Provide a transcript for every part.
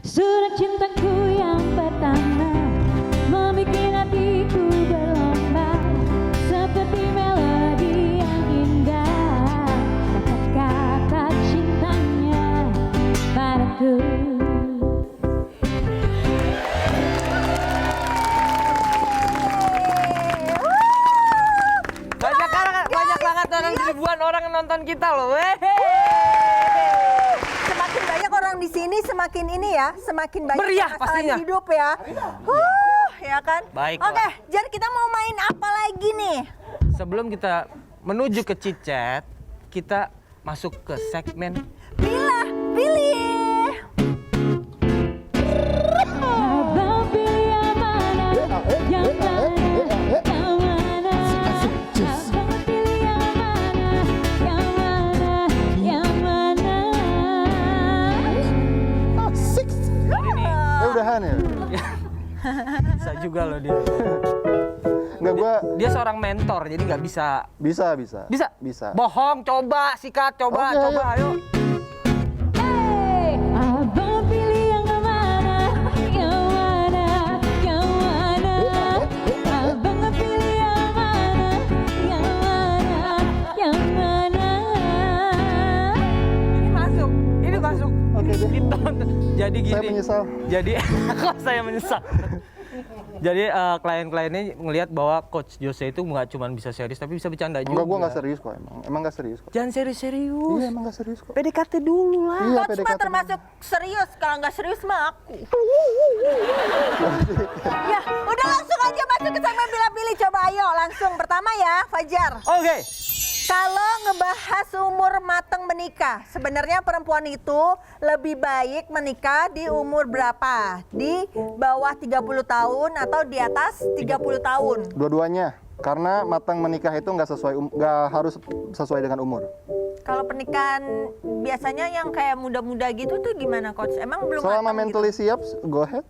Surat cintaku yang pertama membuat hatiku berlomba, seperti melodi yang indah, kata-kata cintanya padaku. Banyak banget orang, ribuan orang yang nonton kita loh. Semakin banyak orang di sini, semakin ini ya, semakin banyak meriah masalah pastinya. hidup ya. Ya kan? Baiklah. Oke, jadi kita mau main apa lagi nih? Sebelum kita menuju ke chit-chat, kita masuk ke segmen Pilih. Abang pilih yang mana? Yang mana? Yang mana? Abang pilih yang mana? Yang mana? Yang mana? Udahan ya? bisa juga loh dia. Enggak, gua Dia seorang mentor, jadi nggak bisa. bisa. Bisa? Bohong, coba, sikat, coba, Oke, coba, ayo. Hey, abang pilih yang mana? Yang mana? Yang mana? Abang pilih yang mana? Yang mana? Yang mana? Ini masuk. Oke deh. Jadi gini. Saya menyesal. Jadi, kok saya menyesal? Jadi klien-kliennya ngelihat bahwa Coach Jose itu nggak cuma bisa serius tapi bisa bercanda juga. Enggak, gua nggak serius kok emang nggak serius kok. Jangan serius-serius. Iya, emang nggak serius kok. PDKT dulu lah. Iya, Coach mah termasuk serius, kalau nggak serius mah aku. Ya, udah langsung aja masuk ke segmen pilih-pilih. Coba ayo langsung. Pertama ya, Fajar. Oke. Kalau ngebahas umur matang menikah, sebenarnya perempuan itu lebih baik menikah di umur berapa? Di bawah 30 tahun atau di atas 30 tahun? Dua-duanya. Karena matang menikah itu nggak harus sesuai dengan umur. Kalau pernikahan biasanya yang kayak muda-muda gitu tuh gimana, Coach? Emang belum Selama matang mentally siap, go ahead.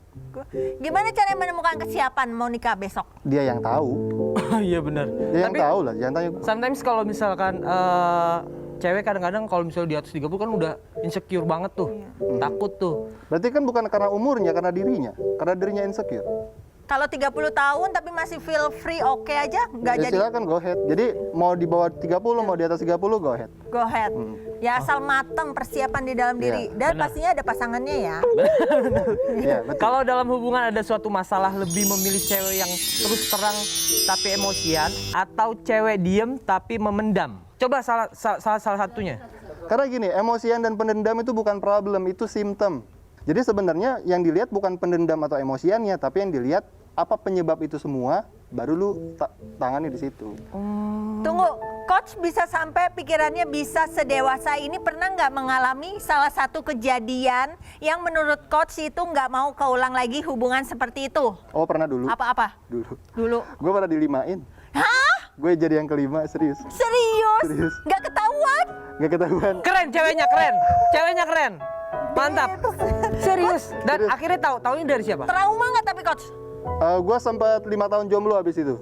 Gimana cara menemukan kesiapan mau nikah besok? Dia yang tahu. Iya benar. Dia yang tahu lah, jangan tanya gua. Sometimes kalau misalkan cewek kadang-kadang kalau misalnya di atas 30 kan udah insecure banget tuh. Takut tuh. Berarti kan bukan karena umurnya, karena dirinya. Karena dirinya insecure. Kalau 30 tahun tapi masih feel free oke aja, nggak Ya jadi silakan go ahead. Jadi mau di bawah 30, mau di atas 30, go ahead. go ahead. Ya asal mateng persiapan di dalam diri. Dan benar. pastinya ada pasangannya ya. Iya, betul. Kalau dalam hubungan ada suatu masalah, lebih memilih cewek yang terus terang tapi emosian atau cewek diem tapi memendam? Coba salah satunya. Karena gini, emosian dan pendendam itu bukan problem, itu simptom. Jadi sebenarnya yang dilihat bukan pendendam atau emosiannya, tapi yang dilihat apa penyebab itu semua, baru lu tangani di situ. Tunggu, Coach bisa sampai pikirannya bisa sedewasa ini pernah nggak mengalami salah satu kejadian yang menurut Coach itu nggak mau keulang lagi hubungan seperti itu? Oh, pernah dulu? Apa-apa? Dulu. Gue pernah dilimain. Hah? Gue jadi yang kelima, serius. Serius? Serius. Nggak ketahuan? Gak ketahuan. Keren, ceweknya keren. Ceweknya keren. Mantap. Serius. Dan Serius. akhirnya tahu ini dari siapa? Trauma nggak tapi Coach? Gue sempat 5 tahun jomblo habis itu.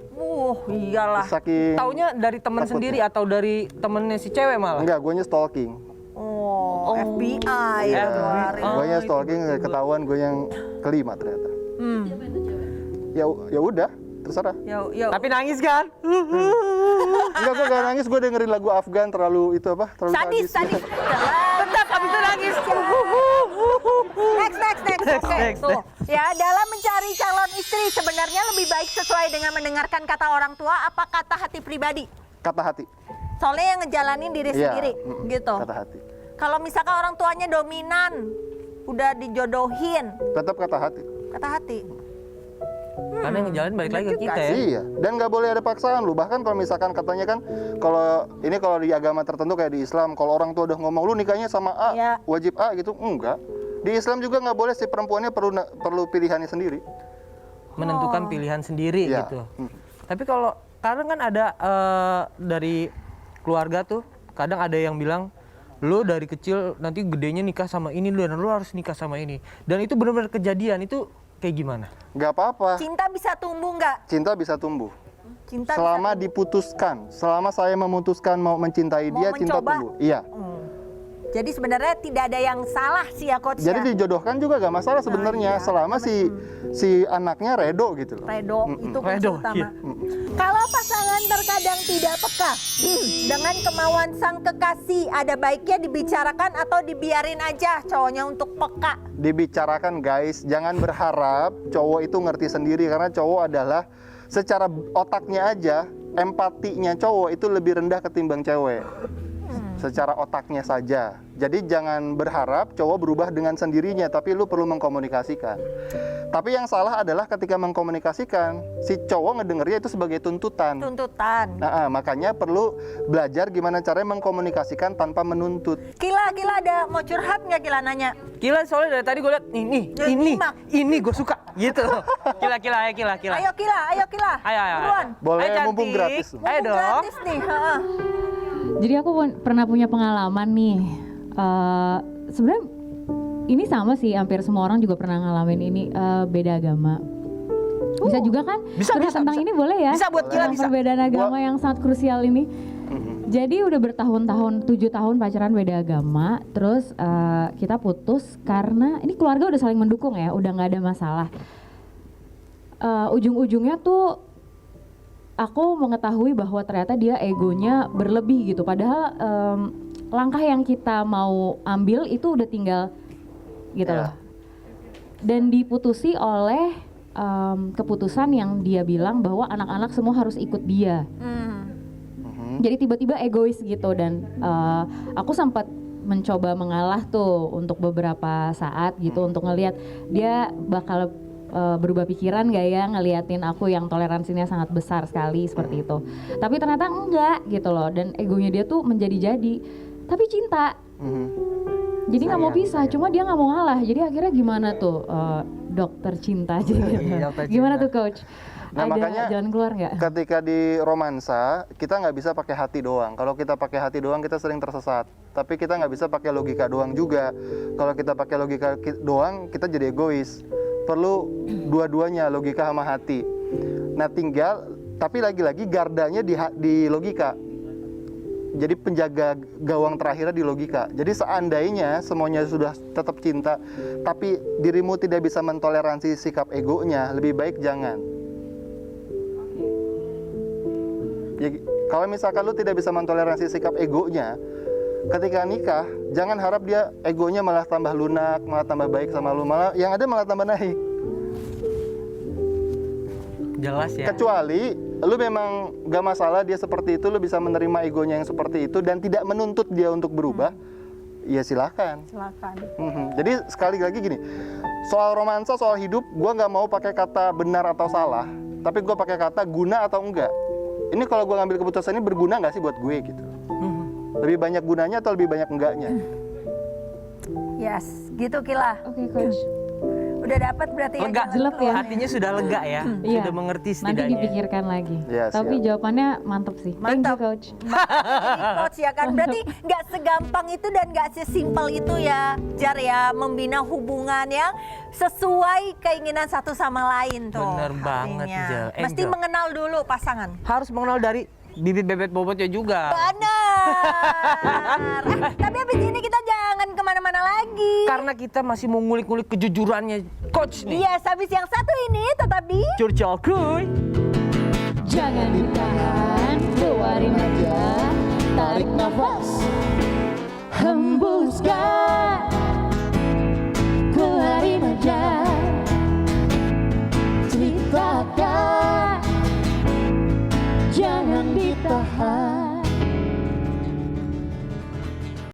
Iyalah. Saking Taunya dari teman takutnya. sendiri atau dari temennya si cewek malah? Enggak, gue stalking. Oh, FBI ya. keluarin. Gue stalking, ketahuan gue yang kelima ternyata. Ya udah, terserah. Yo. Tapi nangis kan? Enggak, gue gak nangis, gue dengerin lagu Afgan terlalu itu apa? Terlalu Sadis. Tetap abis itu nangis. Next. Oke, next. tuh. Ya, dalam mencari calon istri sebenarnya lebih baik sesuai dengan mendengarkan kata orang tua apa kata hati pribadi? Kata hati. Soalnya yang ngejalanin diri Iya, sendiri, gitu. Kata hati. Kalau misalkan orang tuanya dominan, udah dijodohin, Tetap kata hati. kata hati. Karena yang ngejalanin balik lagi ke kita ya. Iya, dan nggak boleh ada paksaan lu. Bahkan kalau misalkan katanya kan, kalau di agama tertentu kayak di Islam, kalau orang tua udah ngomong lu nikahnya sama A, Iya. wajib A gitu, enggak. Di Islam juga nggak boleh, si perempuannya perlu pilihannya sendiri. Menentukan pilihan sendiri Iya. gitu. Tapi kalau kadang kan ada dari keluarga tuh, kadang ada yang bilang lu dari kecil nanti gedenya nikah sama ini dan lu harus nikah sama ini. Dan itu benar-benar kejadian, itu kayak gimana? Nggak apa-apa. Cinta bisa tumbuh nggak? Cinta bisa tumbuh. Cinta Selama bisa diputuskan, selama saya memutuskan mau mencintai Mau dia, cinta mencoba? tumbuh. Iya. Jadi sebenarnya tidak ada yang salah sih ya coach ya. Jadi dijodohkan juga gak masalah sebenarnya, iya. selama si anaknya redo gitu loh. Redo itu kunci Redo, utama. iya. Kalau pasangan terkadang tidak peka dengan kemauan sang kekasih, ada baiknya dibicarakan atau dibiarin aja cowoknya untuk peka. Dibicarakan guys, jangan berharap cowok itu ngerti sendiri, karena cowok adalah secara otaknya aja, empatinya cowok itu lebih rendah ketimbang cewek. Secara otaknya saja. Jadi jangan berharap cowok berubah dengan sendirinya, tapi lu perlu mengkomunikasikan. Tapi yang salah adalah ketika mengkomunikasikan, si cowok ngedengernya itu sebagai tuntutan. Tuntutan. Makanya perlu belajar gimana caranya mengkomunikasikan tanpa menuntut. Kila ada mau curhat nggak Kila nanya? Kila soalnya dari tadi gue liat ini gue suka gitu. Kila. Ayo Kila. Ayo. Buruan. Boleh, Ayo, cantik. mumpung gratis. Ayo Mumpung dong. gratis nih. Jadi aku pernah punya pengalaman nih. Sebenarnya ini sama sih, hampir semua orang juga pernah ngalamin ini, beda agama. Bisa juga kan? Bisa, Curhat bisa, tentang bisa. ini boleh ya? Bisa buat Kila, Tentang bisa. perbedaan agama yang sangat krusial ini. Jadi udah bertahun-tahun, 7 tahun pacaran beda agama, terus kita putus karena ini keluarga udah saling mendukung ya, udah nggak ada masalah. Ujung-ujungnya tuh aku mengetahui bahwa ternyata dia egonya berlebih gitu. Padahal langkah yang kita mau ambil itu udah tinggal gitu loh. Dan diputusi oleh keputusan yang dia bilang bahwa anak-anak semua harus ikut dia. Jadi tiba-tiba egois gitu, dan aku sempat mencoba mengalah tuh untuk beberapa saat gitu untuk ngelihat dia bakal berubah pikiran gak ya ngeliatin aku yang toleransinya sangat besar sekali seperti itu. Tapi ternyata enggak gitu loh, dan egonya dia tuh menjadi-jadi. Tapi cinta. Jadi nggak mau pisah, cuma dia nggak mau ngalah. Jadi akhirnya gimana tuh dokter cinta aja gitu. Gimana tuh coach? Nah, Ada makanya jalan keluar nggak? ketika di romansa kita nggak bisa pakai hati doang. Kalau kita pakai hati doang kita sering tersesat. Tapi kita nggak bisa pakai logika doang juga. Kalau kita pakai logika doang kita jadi egois. Perlu dua-duanya, logika sama hati. Nah tinggal, tapi lagi-lagi gardanya di logika. Jadi penjaga gawang terakhirnya di logika. Jadi seandainya semuanya sudah tetap cinta, tapi dirimu tidak bisa mentoleransi sikap egonya, lebih baik jangan. Ya, kalau misalkan lu tidak bisa mentoleransi sikap egonya, ketika nikah, jangan harap dia egonya malah tambah lunak, malah tambah baik sama lu, malah yang ada malah tambah naik. Jelas ya. Kecuali lu memang gak masalah dia seperti itu, lu bisa menerima egonya yang seperti itu dan tidak menuntut dia untuk berubah, ya silakan. Jadi sekali lagi gini, soal romansa, soal hidup, gua nggak mau pakai kata benar atau salah, tapi gua pakai kata guna atau enggak. Ini kalau gua ngambil keputusan ini berguna nggak sih buat gue gitu? Lebih banyak gunanya atau lebih banyak enggaknya? Yes, gitu Kila. Oke coach. Udah dapat berarti Lega, jalan jelek ya. keluarnya. hatinya sudah lega ya, Iya. sudah mengerti Nanti setidaknya. dipikirkan lagi. Ya, Tapi siap. jawabannya mantep sih. Mantap. Thank you coach. Jadi coach ya kan, berarti nggak segampang itu dan nggak sesimpel itu ya Jar ya, membina hubungan yang sesuai keinginan satu sama lain tuh. Bener banget, artinya. Jel. Mesti Angel. mengenal dulu pasangan. Harus mengenal dari bibit bebet bobotnya juga. Benar. Tapi habis ini kita jangan kemana-mana lagi. Karena kita masih mau ngulik-ngulik kejujurannya coach nih. Yes, habis yang satu ini tetap di Curcol kuy. Jangan ditahan, keluarin aja. Tarik nafas, hembuskan, keluarin aja. Ceritakan, jangan ditahan.